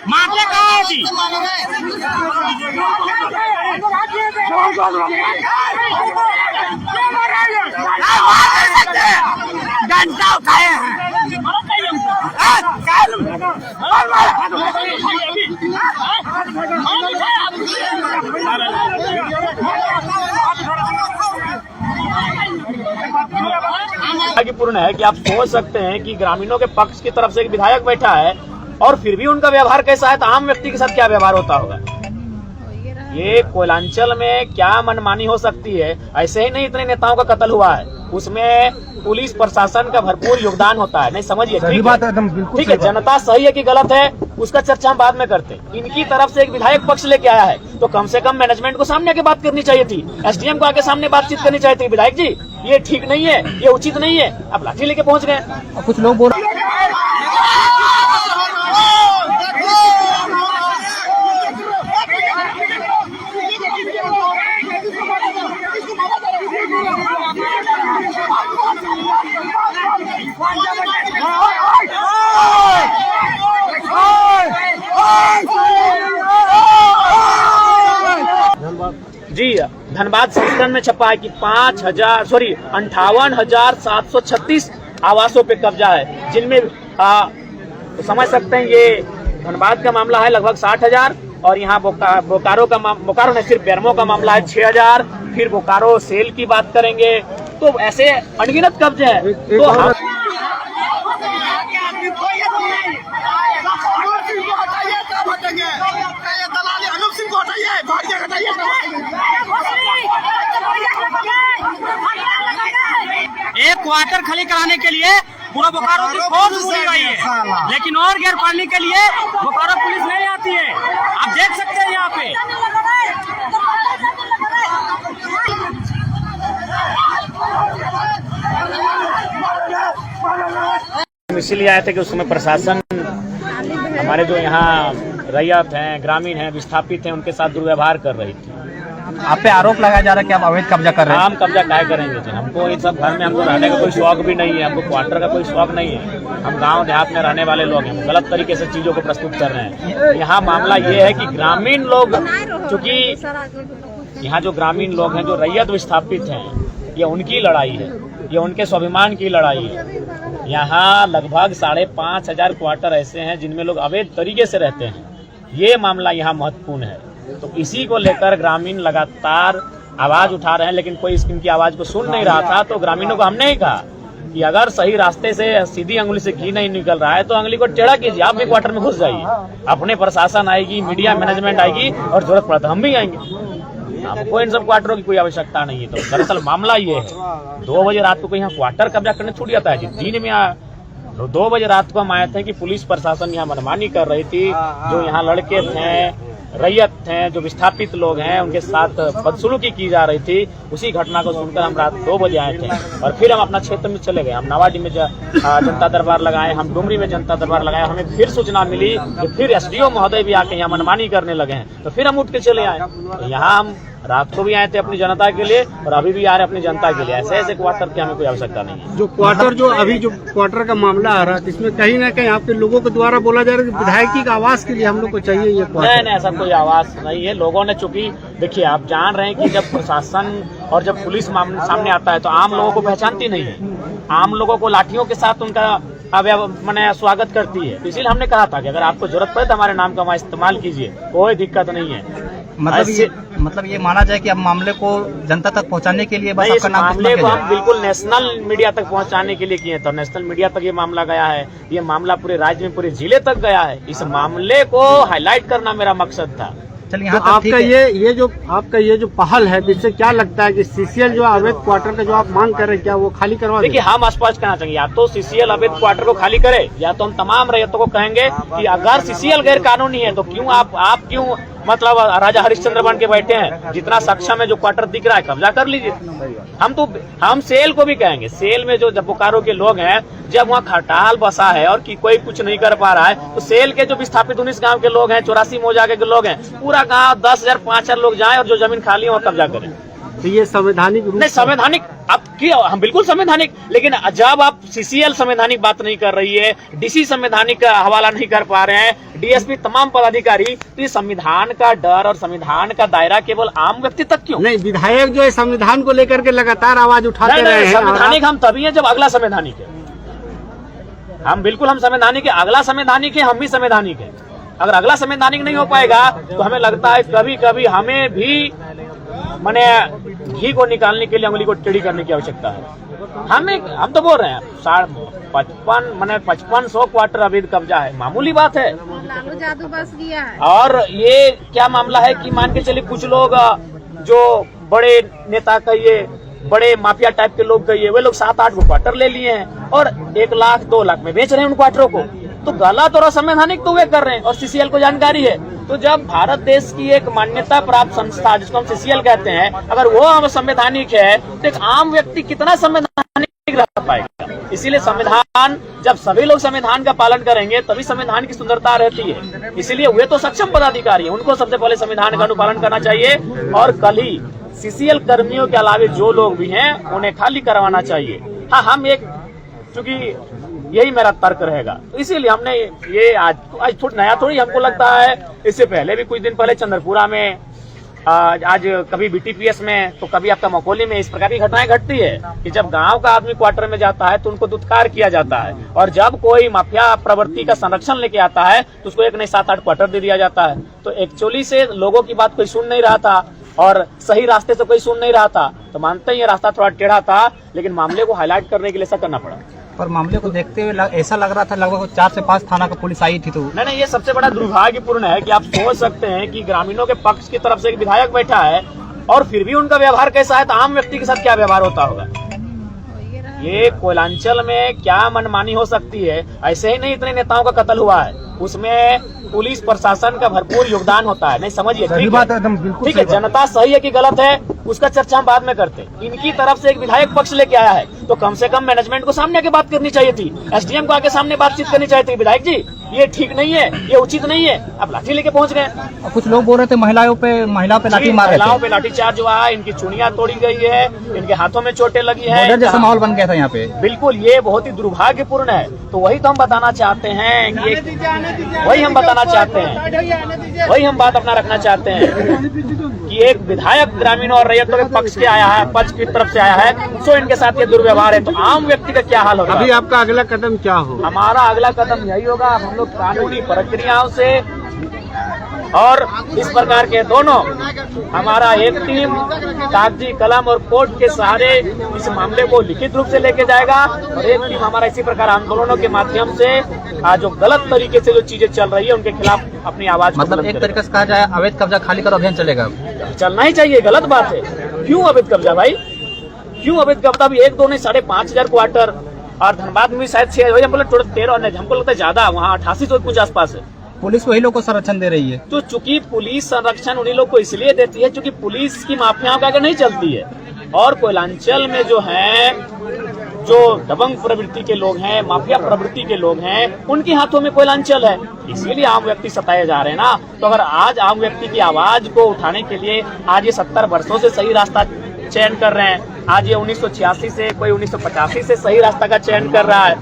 मारते कहाँ है जी? डंडा उठाए हैं। पूर्ण है कि आप सोच सकते हैं कि ग्रामीणों के पक्ष की तरफ से एक विधायक बैठा है और फिर भी उनका व्यवहार कैसा है, तो आम व्यक्ति के साथ क्या व्यवहार होता होगा। ये कोयलांचल में क्या मनमानी हो सकती है। ऐसे ही नहीं इतने नेताओं का कत्ल हुआ है, उसमें पुलिस प्रशासन का भरपूर योगदान होता है। नहीं समझिए, ठीक है, जनता सही है कि गलत है उसका चर्चा हम बाद में करते हैं। इनकी तरफ से एक विधायक पक्ष लेके आया है तो कम से कम मैनेजमेंट को सामने आके बात करनी चाहिए थी, एसडीएम को आके सामने बातचीत करनी चाहिए थी। विधायक जी ये ठीक नहीं है, ये उचित नहीं है, आप लाठी लेके पहुंच गए। कुछ लोग बोल जी, धनबाद संस्करण में छपा है कि 58,736 आवासों पे कब्जा है, जिनमें तो समझ सकते हैं ये धनबाद का मामला है लगभग 60,000 और यहाँ बोकारो नहीं सिर्फ बेरमो का मामला है 6,000। फिर बोकारो सेल की बात करेंगे तो ऐसे अनगिनत कब्जे हैं। तो हम एक क्वार्टर खाली कराने के लिए पूरा बोकारो की फोर्स पूरी आई है, लेकिन और घेर पाने के लिए बोकारो पुलिस नहीं आती है। आप देख सकते हैं यहाँ पे। इसलिए आए थे कि उस समय प्रशासन हमारे जो यहाँ रैयत हैं, ग्रामीण हैं, विस्थापित हैं, उनके साथ दुर्व्यवहार कर रही थी। आप पे आरोप लगाया जा रहा है कि आप अवैध कब्जा कर रहे हैं। हम कब्जा क्या करेंगे जी, हमको ये सब घर में हमको रहने का कोई शौक भी नहीं है, हमको क्वार्टर का कोई शौक नहीं है। हम गांव देहात में रहने वाले लोग हैं, गलत तरीके से चीजों को प्रस्तुत कर रहे हैं। यहाँ मामला ये है कि ग्रामीण लोग, चूंकि यहाँ जो ग्रामीण लोग हैं, जो रैयत विस्थापित हैं, ये उनकी लड़ाई है, ये उनके स्वाभिमान की लड़ाई है। यहाँ लगभग 5,500 क्वार्टर ऐसे हैं जिनमें लोग अवैध तरीके से रहते हैं। ये मामला यहाँ महत्वपूर्ण है, तो इसी को लेकर ग्रामीण लगातार आवाज उठा रहे हैं, लेकिन कोई इनकी आवाज को सुन नहीं रहा था। तो ग्रामीणों को हमने ही कहा कि अगर सही रास्ते से सीधी अंगुली से घी नहीं निकल रहा है तो अंगुली को टेढ़ा कीजिए, आप भी क्वार्टर में घुस जाइए। अपने प्रशासन आएगी, मीडिया मैनेजमेंट आएगी और जरूरत पड़ता हम भी आएंगे। हमको इन सब क्वार्टरों की कोई आवश्यकता नहीं है। तो दरअसल मामला ये है, 2 बजे रात को यहाँ क्वार्टर कब्जा करने छूट जाता है जी। दिन में 2 बजे रात को हम आए थे कि पुलिस प्रशासन यहाँ मनमानी कर रही थी। जो यहाँ लड़के थे, रैयत हैं, जो विस्थापित लोग हैं, उनके साथ बदसलूकी की जा रही थी। उसी घटना को सुनकर हम रात 2 बजे आए थे और फिर हम अपना क्षेत्र में चले गए। हम नावाडी में जनता दरबार लगाए, हम डुमरी में जनता दरबार लगाए। हमें फिर सूचना मिली कि फिर एसडीओ महोदय भी आके यहाँ मनमानी करने लगे हैं, तो फिर हम उठ के चले आए। तो यहाँ हम रात को भी आए थे अपनी जनता के लिए और अभी भी आ रहे अपनी जनता के लिए। ऐसे क्वार्टर की हमें कोई आवश्यकता नहीं है। जो क्वार्टर का मामला आ रहा है, इसमें कहीं ना कहीं आपके लोगों के द्वारा बोला जा रहा है कि विधायकी का आवास के लिए हम लोग को चाहिए ये क्वार्टर। नहीं, ऐसा कोई आवास नहीं है। लोगों ने, चूंकि देखिए आप जान रहे हैं कि जब प्रशासन और जब पुलिस सामने आता है तो आम लोगों को पहचानती नहीं है। आम लोगों को लाठियों के साथ उनका मैंने स्वागत करती है। इसलिए हमने कहा था कि अगर आपको जरूरत पड़े तो हमारे नाम का वहाँ इस्तेमाल कीजिए, कोई दिक्कत नहीं है। मतलब ये माना जाए कि अब मामले को जनता तक पहुंचाने के लिए बस इस मामले को हम बिल्कुल नेशनल मीडिया तक पहुंचाने के लिए किए, तो नेशनल मीडिया तक ये मामला गया है। ये मामला पूरे राज्य में, पूरे जिले तक गया है। इस मामले को हाईलाइट करना मेरा मकसद था। चलिए, तो आपका ये जो पहल है, इससे क्या लगता है कि सीसीएल जो अवैध क्वार्टर का जो आप मांग कर रहे हैं, क्या वो खाली करवा? देखिए, हम स्पष्ट कहना चाहेंगे, या तो सीसीएल अवैध क्वार्टर को खाली करे, या तो हम तमाम रैयतों को कहेंगे कि अगर सीसीएल गैर कानूनी है तो क्यों आप क्यों मतलब राजा हरिश्चंद्र बन के बैठे हैं। जितना सक्षम है, जो क्वार्टर दिख रहा है कब्जा कर लीजिए। हम सेल को भी कहेंगे, सेल में जो बोकारो के लोग हैं, जब वहाँ खटाल बसा है और कि कोई कुछ नहीं कर पा रहा है, तो सेल के जो विस्थापित 19 गांव के लोग हैं, 84 मौजा के लोग हैं, पूरा गांव 10,000 5,000 लोग जाएं और जो जमीन खाली है वो कब्जा करें। तो ये संवैधानिक रूप नहीं संवैधानिक आप क्या, हम बिल्कुल संवैधानिक, लेकिन जब आप सीसीएल संवैधानिक बात नहीं कर रही है, डीसी संवैधानिक का हवाला नहीं कर पा रहे हैं, डीएसपी तमाम पदाधिकारी, तो ये संविधान का डर और संविधान का दायरा केवल आम व्यक्ति तक क्यों? नहीं, विधायक जो है संविधान को लेकर के लगातार आवाज उठाते रहे हैं। संवैधानिक हम तभी है जब अगला संवैधानिक है। हम बिल्कुल हम संवैधानिक है, अगला संवैधानिक है, हम भी संवैधानिक है। अगर अगला संवैधानिक नहीं हो पाएगा तो हमें लगता है कभी कभी हमें भी माने घी को निकालने के लिए उंगली को टेढ़ी करने की आवश्यकता है। हम तो बोल रहे हैं 5500 क्वार्टर अवैध कब्जा है, मामूली बात है। लालू जादू बस गया है। और ये क्या मामला है कि मान के चलिए कुछ लोग जो बड़े नेता कहिए, बड़े माफिया टाइप के लोग कहिए, वे लोग 7-8 क्वार्टर ले लिए हैं और 1 लाख 2 लाख में बेच रहे हैं उन क्वार्टरों को। तो गलत और असंवैधानिक तो वे कर रहे हैं और सीसीएल को जानकारी है। तो जब भारत देश की एक मान्यता प्राप्त संस्था जिसको हम सीसीएल कहते हैं, अगर वो संवैधानिक है तो एक आम व्यक्ति कितना संवैधानिक रह पाएगा? इसीलिए संविधान, जब सभी लोग संविधान का पालन करेंगे तभी संविधान की सुंदरता रहती है। इसीलिए वे तो सक्षम पदाधिकारी हैं, उनको सबसे पहले संविधान का अनुपालन करना चाहिए और कल ही सीसीएल कर्मियों के अलावा जो लोग भी हैं उन्हें खाली करवाना चाहिए। हाँ, हम एक, चूंकि यही मेरा तर्क रहेगा, तो इसीलिए हमने ये आज थोड़ा नया थोड़ी, हमको लगता है इससे पहले भी कुछ दिन पहले चंद्रपुरा में, आज कभी बीटीपीएस में तो कभी आपका मकोली में इस प्रकार की घटनाएं घटती है कि जब गांव का आदमी क्वार्टर में जाता है तो उनको दुत्कार किया जाता है, और जब कोई माफिया प्रवृत्ति का संरक्षण लेके आता है तो उसको 1 नहीं 7-8 क्वार्टर दे दिया जाता है। तो एक्चुअली से लोगों की बात कोई सुन नहीं रहा था और सही रास्ते से कोई सुन नहीं रहा था, तो मानते हैं ये रास्ता थोड़ा टेढ़ा था, लेकिन मामले को हाईलाइट करने के लिए ऐसा करना पड़ा। पर मामले को देखते हुए ऐसा लग रहा था लगभग 4 से 5 थाना का पुलिस आई थी। तो नहीं, ये सबसे बड़ा दुर्भाग्यपूर्ण है कि आप सोच सकते हैं कि ग्रामीणों के पक्ष की तरफ से एक विधायक बैठा है और फिर भी उनका व्यवहार कैसा है, तो आम व्यक्ति के साथ क्या व्यवहार होता होगा। ये कोयलांचल में क्या मनमानी हो सकती है। ऐसे ही नहीं इतने नेताओं का कत्ल हुआ है, उसमें पुलिस प्रशासन का भरपूर योगदान होता है। नहीं समझिए, ठीक है, जनता सही है कि गलत है उसका चर्चा हम बाद में करते हैं। इनकी तरफ से एक विधायक पक्ष लेके आया है तो कम से कम मैनेजमेंट को सामने आके बात करनी चाहिए थी, एसडीएम को आके सामने बातचीत करनी चाहिए थी, विधायक जी ये ठीक नहीं है, ये उचित नहीं है, अब लाठी लेके पहुंच गए। कुछ लोग बोल रहे थे महिलाओं पे लाठी मारे, महिलाओं पे लाठीचार्ज हुआ है, इनकी चुनियां तोड़ी गई है, इनके हाथों में चोटें लगी है, जैसा माहौल बन गया था यहाँ पे। बिल्कुल, ये बहुत ही दुर्भाग्यपूर्ण है। तो वही तो हम बताना चाहते हैं कि वही हम बताना चाहते हैं, वही हम बात अपना रखना चाहते हैं कि एक विधायक ग्रामीणों और रैयतों के पक्ष के आया है, पक्ष की तरफ से आया है, सो इनके साथ ये दुर्व्यवहार है, तो आम व्यक्ति का क्या हाल होगा? अभी आपका अगला कदम क्या हो? हमारा अगला कदम यही होगा, हम लोग कानूनी प्रक्रियाओं से और इस प्रकार के दोनों, हमारा एक टीम कागजी कलम और कोर्ट के सहारे इस मामले को लिखित रूप से लेके जाएगा और एक टीम हमारा इसी प्रकार आंदोलनों के माध्यम से जो गलत तरीके से जो चीजें चल रही है उनके खिलाफ अपनी आवाज, मतलब एक तरीके से कहा जाए अवैध कब्जा खाली करो अभियान चलेगा। चलना ही चाहिए, गलत बात है। क्यों अवैध कब्जा भाई, क्यों अवैध कब्जा? भी 1-2 नहीं 5,500 क्वार्टर, और धनबाद में भी शायद 6 बोले 13, नहीं हमको लगता है ज्यादा, वहाँ 8800 कुछ आसपास है। पुलिस वही लोग को संरक्षण दे रही है। तो चूंकि पुलिस संरक्षण उन्हीं लोग को इसलिए देती है क्योंकि पुलिस की माफियाओं का आगे नहीं चलती है, और कोयलांचल में जो है, जो दबंग प्रवृत्ति के लोग हैं, माफिया प्रवृत्ति के लोग हैं, उनके हाथों में कोयलांचल है, इसीलिए आम व्यक्ति सताए जा रहे हैं ना। तो अगर आज आम व्यक्ति की आवाज को उठाने के लिए आज ये 70 वर्षों से सही रास्ता चयन कर रहे हैं, आज ये 1986 से, कोई 1985 से सही रास्ता का चयन कर रहा है।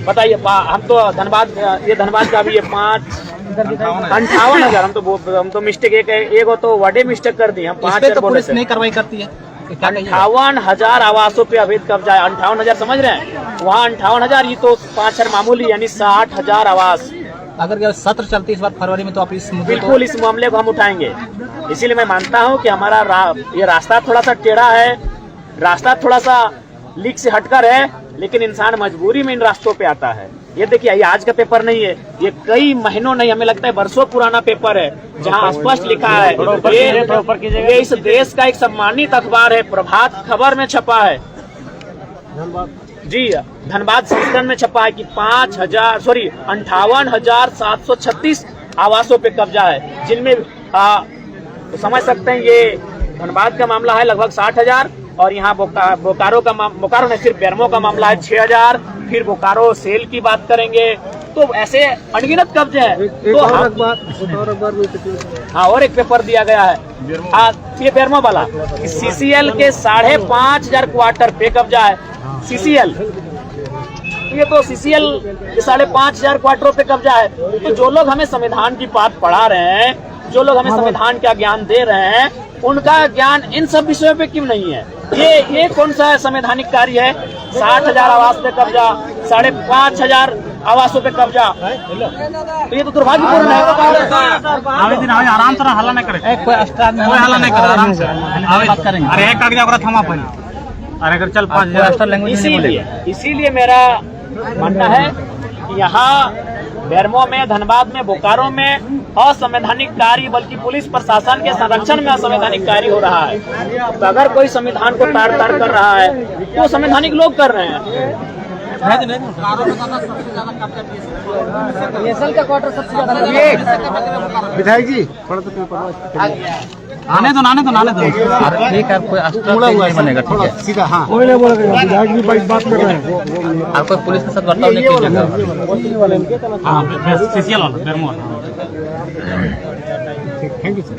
बताइए, हम तो धनबाद, ये धनबाद का भी ये 58,000, हम तो मिस्टेक एक हो तो वर्डे मिस्टेक कर दी, हम 5,000 पुलिस नहीं कार्रवाई करती है। 58,000 आवासों पे अवैध कब्जा है। 58,000 समझ रहे हैं, वहाँ 58,000, ये तो 5 मामूली, यानी 60,000 आवास। अगर सत्र चलती इस बार फरवरी में तो आप इस बिल्कुल इस मामले को हम उठाएंगे। इसीलिए मैं मानता हूँ कि हमारा ये रास्ता थोड़ा सा टेढ़ा है, रास्ता थोड़ा सा लीक से हटकर है, लेकिन इंसान मजबूरी में इन रास्तों पे आता है। ये देखिए, ये आज का पेपर नहीं है, ये कई महीनों नहीं, हमें लगता है वर्षों पुराना पेपर है, जहाँ स्पष्ट लिखा है ये इस देश का एक सम्मानित अखबार है, प्रभात खबर में छपा है जी, धनबाद संस्करण में छपा है कि 58,736 आवासों पे कब्जा है, जिनमें तो समझ सकते हैं ये धनबाद का मामला है लगभग 60,000, और यहाँ बोकारो नहीं, सिर्फ बेरमो का मामला है 6,000। फिर बोकारो सेल की बात करेंगे तो ऐसे अनगिनत कब्जे हैं। एक तो और अखबार में कितना? हाँ, और एक पेपर दिया गया है ये बेरमो वाला, CCL के 5,500 क्वार्टर पे कब्जा है। CCL ये तो CCL के 5,500 क्वार्टरों पे कब्जा है। तो जो लोग हमें संविधान की बात पढ़ा रहे हैं, जो लोग हमें संविधान का ज्ञान दे रहे हैं, उनका ज्ञान इन सब विषयों पे क्यों नहीं है? ये कौन सा संवैधानिक कार्य है? 60,000 आवास पे कब्जा, 5,500 आवासों पे कब्जा, तो ये तो दुर्भाग्यपूर्ण है। आराम से हल्ला नहीं करे, कोई अस्ट्राल कोई हल्ला नहीं करे, आराम से बात करेंगे। अरे एक कागज अगर थमा पड़े, अरे अगर चल 5,000 लैंग्वेज इसीलिए मेरा मानना है कि यहाँ बेरमो में, धनबाद में, बोकारो में असंवैधानिक कार्य, बल्कि पुलिस प्रशासन के संरक्षण में असंवैधानिक कार्य हो रहा है। तो अगर कोई संविधान को ताड़ ताड़ कर रहा है तो संवैधानिक लोग कर रहे हैं। का क्वार्टर सबसे ज्यादा विधायक जी थोड़ा सा पेपर आने दो ठीक है, कोई अस्ट्राल नहीं बनेगा, ठीक है सीधा। हाँ, विधायक जी बात कर रहे हैं। आप कोई पुलिस के साथ बर्ताव नहीं कीजिएगा। CCL वाला बेरमो वाला। Thank you sir.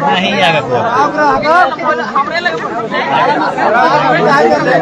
नहीं आएगा कोई।